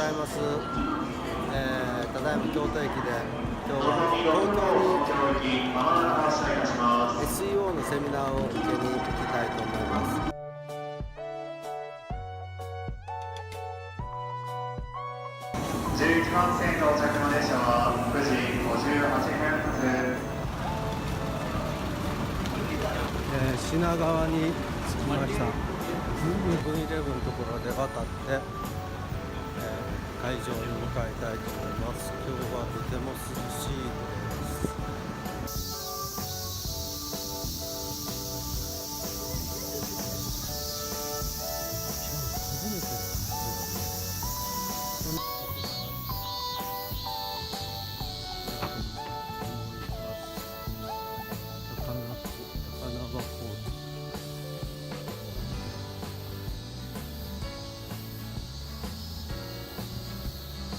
ざいます。ただいま京都駅で今日は東京に SEO のセミナーを受けに行きたいと思います。11番線到着の列車は9時58分発。品川に着きました。セブンイレブンのところで渡って、会場に向かいたいと思います。今日はとても涼しいです。今日初めてですね。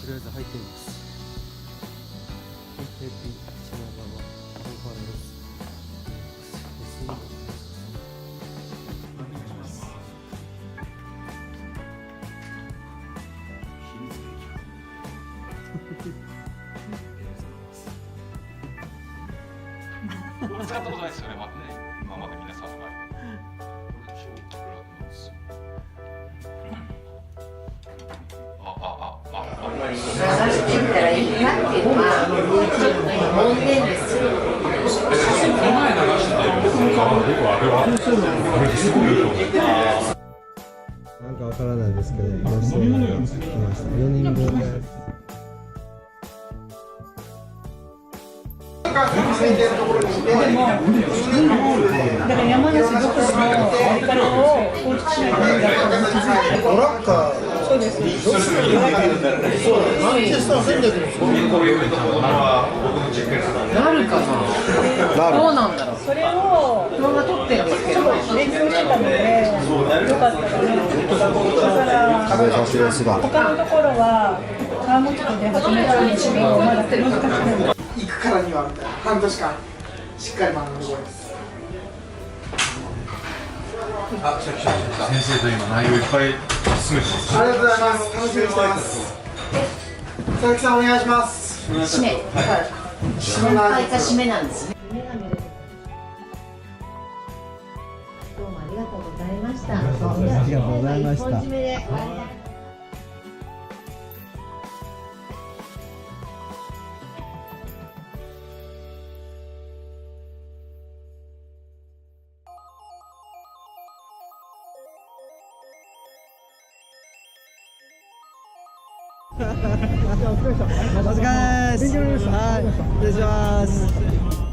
とりあえず入っています。品川コンファレンス。使ったことないですよね、まだね。今まで皆さんの前で。探してみたらいいなっていうのは門限ですよ。なんかわからないですけど、いらっしゃいました。4人分です。だから山梨独自のやり方を構築しないとダメだと気づいて。ドラッカー。そうです。マンチェスター戦略のこういうところは僕のチェックです。なるかな。どうなんだろう。それを動画撮ってるんですけど、勉強してたので、よかったかなと思って。だから他のところは川本区で始めたんですけど、まだ難しくない。行くからにはみたいな半年間しっかり学んでこいです。先生と今内容いっぱい進めてます。ありがとうございます。楽しみにしてます。佐々木さんお願いします。締め。はい。締めの間締めなんですね。どうもありがとうございました。ありがとうございました。一本締めで。お疲れ様です。はい、失礼します。